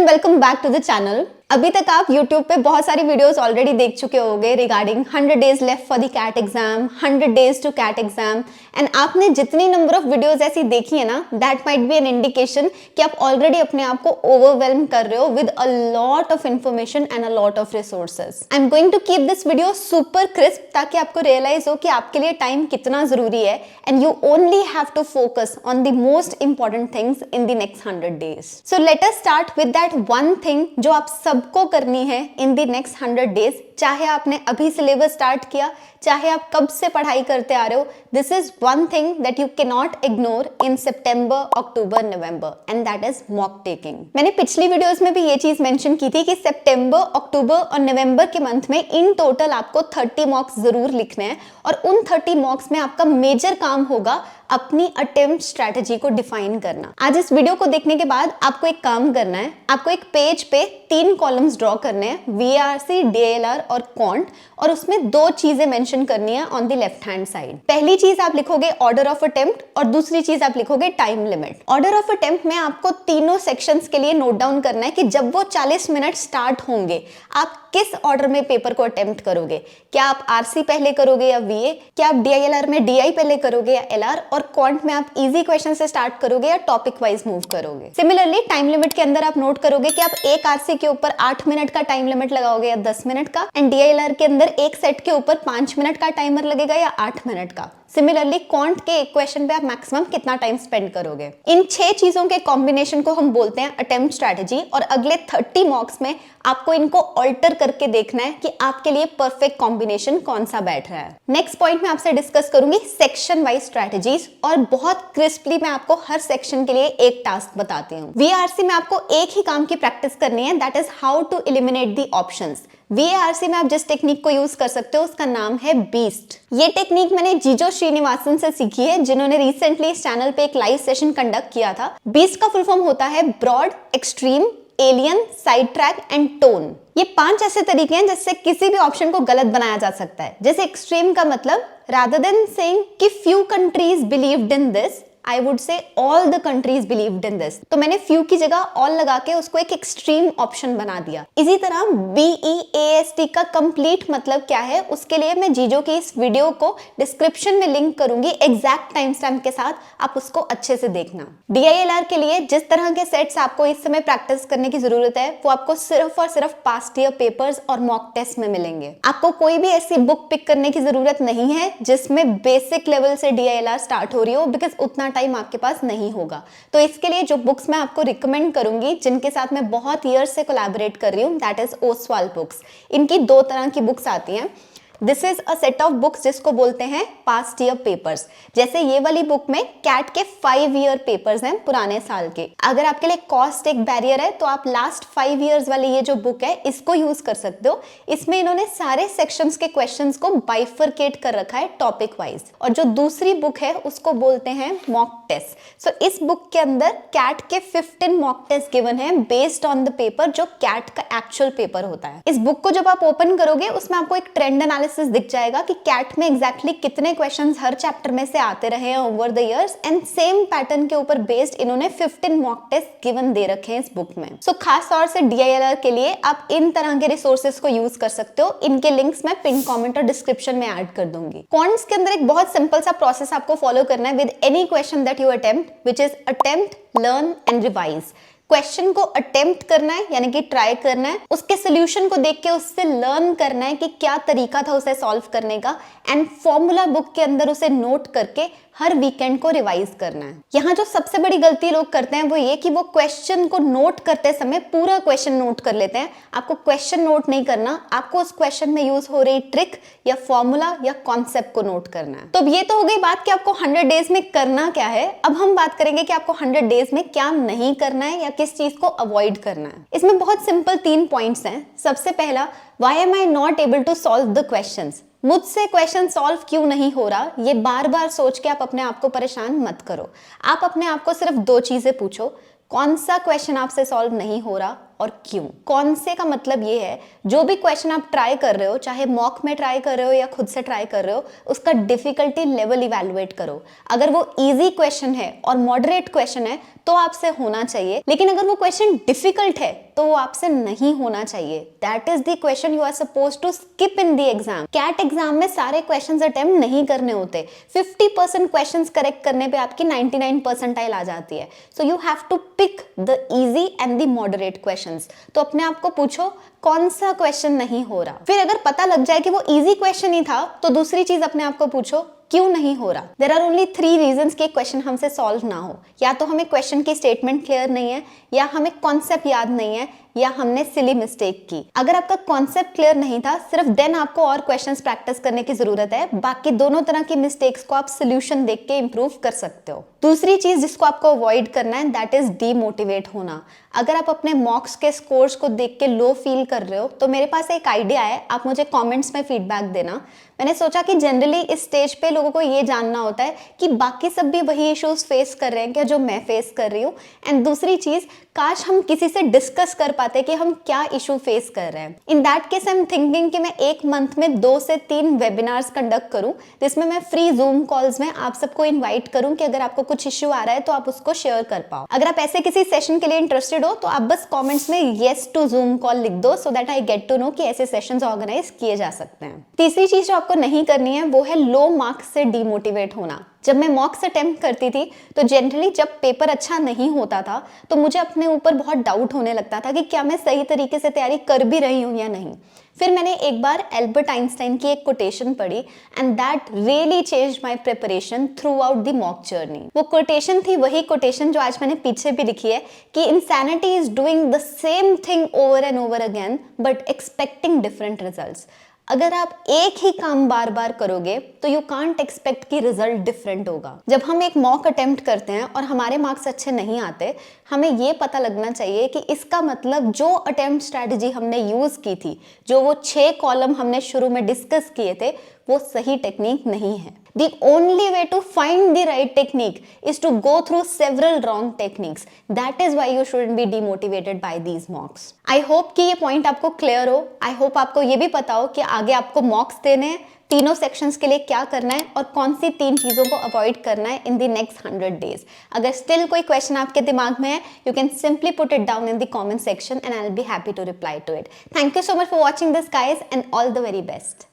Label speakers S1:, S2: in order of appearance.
S1: And welcome back to the channel. अभी तक आप YouTube पे बहुत सारी वीडियोस ऑलरेडी देख चुके होंगे regarding 100 days left for the CAT exam, 100 days to CAT exam. And आपने जितनी नंबर ऑफ वीडियोस ऐसी देखी है ना, that might be an indication कि आप ऑलरेडी अपने आप को ओवरवेल्म कर रहे हो with a lot of information and a lot of resources. I am going to keep this video super crisp ताकि आपको रियलाइज हो कि आपके लिए टाइम कितना जरूरी है and you only have to focus on the most important things in the next 100 days. So let us start with that one thing जो आप सबको करनी है इन द नेक्स्ट 100 डेज। चाहे आपने अभी सिलेबस स्टार्ट किया, चाहे आप कब से पढ़ाई करते आ रहे हो, this is one thing that you can not ignore in September, October, November, and that is mock taking. मैंने पिछली वीडियोस में भी ये चीज मेंशन की थी कि सितंबर, अक्टूबर और नवंबर के मंथ में इन टोटल आपको 30 मॉक्स जरूर लिखने हैं और उन 30 मॉक्स में आपका मेजर काम होगा अपनी अटेम्प्ट स्ट्रेटजी को डिफाइन करना। आज इस वीडियो को देखने के बाद आपको एक काम करना है, आपको एक पेज पे 3 कॉलम्स ड्रॉ करने हैं, VARC, DILR और क्वांट, और उसमें 2 चीजें मेंशन करनी है on the left hand side. पहली चीज आप लिखोगे ऑर्डर ऑफ अटेम्प्ट और दूसरी चीज आप लिखोगे time limit. Order of attempt में आपको तीनों सेक्शंस के लिए नोट डाउन करना है कि जब वो 40 मिनट स्टार्ट होंगे आप किस ऑर्डर में पेपर को अटेम्प्ट करोगे। क्या आप RC पहले करोगे या VA, क्या आप DILR में DI पहले करोगे या LR, और क्वांट में आप इजी क्वेश्चन से स्टार्ट करोगे या टॉपिक वाइज मूव करोगे। सिमिलरली टाइम लिमिट के अंदर आप नोट करोगे कि आप एक RC के ऊपर 8 मिनट का टाइम लिमिट लगाओगे या 10 मिनट का, एंड DILR के अंदर एक सेट के ऊपर 5 मिनट का टाइमर लगेगा या 8 मिनट का। सिमिलरली क्वांट के एक क्वेश्चन पे आप मैक्सिमम कितना टाइम स्पेंड करोगे। इन 6 चीजों के कॉम्बिनेशन को हम बोलते हैं अटेम्प्ट स्ट्रेटजी, और अगले 30 मॉक्स में आपको इनको ऑल्टर करके देखना है कि आपके लिए परफेक्ट कॉम्बिनेशन कौन सा बैठ रहा है। नेक्स्ट पॉइंट में आपसे डिस्कस करूंगी सेक्शन वाइज स्ट्रेटजीज, और बहुत क्रिस्पली मैं आपको हर सेक्शन के लिए एक टास्क बताती हूँ। VARC में आपको एक ही काम की प्रैक्टिस करनी है, that is how to eliminate the options. VARC में आप जिस टेक्निक को यूज कर सकते हो उसका नाम है बीस्ट। ये टेक्निक मैंने जीजो श्रीनिवासन से सीखी है, जिन्होंने रिसेंटली इस चैनल पे एक लाइव सेशन कंडक्ट किया था। बीस्ट का फुल फॉर्म होता है broad, extreme, alien, side track and tone. ये 5 ऐसे तरीके हैं जिससे किसी भी ऑप्शन को गलत बनाया जा सकता है। जैसे एक्सट्रीम का मतलब, रादर देन सेइंग कि few countries believed in this, I would say all the countries believed in this। तो मैंने few की जगह all लगा के उसको एक एक्सट्रीम ऑप्शन बना दिया। इसी तरह BEAST का कंप्लीट मतलब क्या है, उसके लिए मैं जीजो की इस वीडियो को डिस्क्रिप्शन में लिंक करूंगी एग्जैक्ट टाइम स्टैम्प के साथ, आप उसको अच्छे से देखना। DILR के लिए जिस तरह के सेट्स आपको इस समय प्रैक्टिस करने की जरूरत है वो आपको सिर्फ और सिर्फ पास्ट ईयर पेपर्स और मॉक टेस्ट में मिलेंगे। आपको कोई भी ऐसी बुक पिक करने की जरूरत नहीं है जिसमें बेसिक लेवल से DILR स्टार्ट हो रही हो, बिकॉज उतना टाइम आपके पास नहीं होगा। तो इसके लिए जो बुक्स मैं आपको रिकमेंड करूंगी, जिनके साथ मैं बहुत ईयर से कोलैबोरेट कर रही हूँ, दैट इज ओसवाल बुक्स। इनकी 2 तरह की बुक्स आती हैं। This is a set of books जिसको बोलते हैं पास्ट ईयर पेपर्स। जैसे ये वाली बुक में कैट के 5 ईयर पेपर्स हैं पुराने साल के। अगर आपके लिए कॉस्ट एक बैरियर है तो आप लास्ट 5 ईयर्स वाली ये जो बुक है इसको यूज कर सकते हो। इसमें इन्होंने सारे सेक्शंस के क्वेश्चंस को बाइफरकेट कर रखा है टॉपिक वाइज। और जो दूसरी बुक है उसको बोलते हैं मॉक टेस्ट। सो इस बुक के अंदर कैट के 15 मॉक टेस्ट गिवन है बेस्ड ऑन द पेपर जो कैट का एक्चुअल पेपर होता है। इस बुक को जब आप ओपन करोगे उसमें आपको एक ट्रेंड एनालिसिस दिख जाएगा कि कैट में एग्जैक्टली कितने क्वेश्चंस हर चैप्टर में से आते रहे हैं over the years, and same pattern के ऊपर बेस्ड इन्होंने 15 मॉक टेस्ट गिवन दे रखे हैं इस बुक में। सो खास तौर से DILR के लिए आप इन तरह के रिसोर्सेज को यूज कर सकते हो। इनके लिंक्स मैं पिन कमेंट और डिस्क्रिप्शन में ऐड कर दूंगी। क्वांट्स के अंदर एक बहुत सिंपल सा प्रोसेस आपको फॉलो करना है with any question that you attempt, which is attempt, learn and revise. Question को अटेम्प्ट करना है यानी कि ट्राई करना है, उसके सोल्यूशन को देख के उससे लर्न करना है कि क्या तरीका था उसे सॉल्व करने का, एंड फॉर्मूला बुक के अंदर उसे नोट करके हर वीकेंड को रिवाइज करना है। यहाँ जो सबसे बड़ी गलती लोग करते हैं वो ये कि वो क्वेश्चन को नोट करते समय पूरा क्वेश्चन नोट कर लेते हैं। आपको क्वेश्चन नोट नहीं करना, आपको उस क्वेश्चन में यूज हो रही ट्रिक या फॉर्मूला या कॉन्सेप्ट को नोट करना है। तो अब ये तो हो गई बात कि आपको 100 डेज में करना क्या है। अब हम बात करेंगे कि आपको 100 डेज में क्या नहीं करना है या किस चीज को अवॉइड करना है। इसमें बहुत सिंपल 3 पॉइंट्स हैं। सबसे पहला, why am I not able to solve the questions. मुझसे क्वेश्चन सॉल्व क्यों नहीं हो रहा, ये बार बार सोच के आप अपने आप को परेशान मत करो। आप अपने आप को सिर्फ 2 चीजें पूछो, कौन सा क्वेश्चन आपसे सॉल्व नहीं हो रहा और क्यों। कौन से का मतलब ये है, जो भी क्वेश्चन आप ट्राई कर रहे हो, चाहे मॉक में ट्राई कर रहे हो या खुद से ट्राई कर रहे हो, उसका डिफिकल्टी लेवल इवैल्यूएट करो। अगर वो इजी क्वेश्चन है और मॉडरेट क्वेश्चन है तो आपसे होना चाहिए, लेकिन अगर वो क्वेश्चन डिफिकल्ट है तो वो आपसे नहीं होना चाहिए। That is the question you are suppose to skip in the exam. CAT exam में सारे क्वेश्चंस अटेम्प्ट नहीं करने होते। 50% क्वेश्चंस करेक्ट करने पे आपकी 99 परसेंटाइल आ जाती है। So you have to pick the easy and the moderate questions. तो अपने आप को पूछो कौन सा क्वेश्चन नहीं हो रहा। फिर अगर पता लग जाए कि वो इजी क्वेश्चन ही था तो दूसरी चीज अपने आप को पूछो क्यों नहीं हो रहा। देयर आर ओनली 3 रीजंस कि क्वेश्चन हमसे सॉल्व ना हो। या तो हमें क्वेश्चन की स्टेटमेंट क्लियर नहीं है, या हमें कॉन्सेप्ट याद नहीं है, या हमने सिली मिस्टेक की। अगर आपका कॉन्सेप्ट क्लियर नहीं था, सिर्फ देन आपको और क्वेश्चंस प्रैक्टिस करने की जरूरत है। बाकी दोनों तरह की मिस्टेक्स को आप सोल्यूशन देख के इंप्रूव कर सकते हो। दूसरी चीज जिसको आपको अवॉइड करना है दैट इज डीमोटिवेट होना। अगर आप अपने मॉक्स के स्कोर्स को देख के लो फील कर रहे हो तो मेरे पास एक आइडिया है, आप मुझे कमेंट्स में फीडबैक देना। मैंने सोचा कि जनरली इस स्टेज पे लोगों को ये जानना होता है कि बाकी सब भी वही इश्यूज फेस कर रहे हैं क्या जो मैं फेस कर रही हूँ। एंड दूसरी चीज, काश हम किसी से डिस्कस कर पाते कि हम क्या इशू फेस कर रहे हैं। In that case I am thinking कि मैं एक मंथ में 2 से 3 वेबिनार्स कंडक्ट करूं, जिसमें मैं फ्री जूम कॉल्स में आप सबको इनवाइट करूं कि अगर आपको कुछ इश्यू आ रहा है तो आप उसको शेयर कर पाओ। अगर आप ऐसे किसी सेशन के लिए इंटरेस्टेड हो तो आप बस कमेंट्स में येस टू जूम कॉल लिख दो, so that I get to know कि ऐसे सेशंस ऑर्गेनाइज किए जा सकते हैं। तीसरी चीज जो आपको नहीं करनी है वो है लो मार्क्स से डीमोटिवेट होना। जब मैं मॉक्स अटेम्प्ट करती थी तो जनरली जब पेपर अच्छा नहीं होता था तो मुझे अपने ऊपर बहुत डाउट होने लगता था कि क्या मैं सही तरीके से तैयारी कर भी रही हूँ या नहीं। फिर मैंने एक बार एल्बर्ट आइंस्टाइन की एक कोटेशन पढ़ी and that really changed my preparation through out the mock journey. वो कोटेशन थी वही कोटेशन जो आज मैंने पीछे भी लिखी है कि insanity is doing the same thing over and over again but expecting different results. अगर आप एक ही काम बार बार करोगे तो यू कांट एक्सपेक्ट कि रिजल्ट डिफरेंट होगा। जब हम एक मॉक अटेम्प्ट करते हैं और हमारे मार्क्स अच्छे नहीं आते, हमें ये पता लगना चाहिए कि इसका मतलब जो अटेम्प्ट स्ट्रैटेजी हमने यूज की थी, जो वो 6 कॉलम हमने शुरू में डिस्कस किए थे, वो सही टेक्निक नहीं है। The only way to find the right technique is to go through several wrong techniques. That is why you shouldn't be demotivated by these mocks. I hope कि ये पॉइंट आपको क्लियर हो। I hope आपको ये भी पता हो कि आगे आपको मॉक्स देने हैं, तीनों सेक्शंस के लिए क्या करना है और कौन सी 3 चीजों को अवॉइड करना है इन द नेक्स्ट 100 डेज। अगर स्टिल कोई क्वेश्चन आपके दिमाग में है, you can simply put it down in the comment section and I will be happy to reply to it. Thank you so much for watching this guys and all the very best.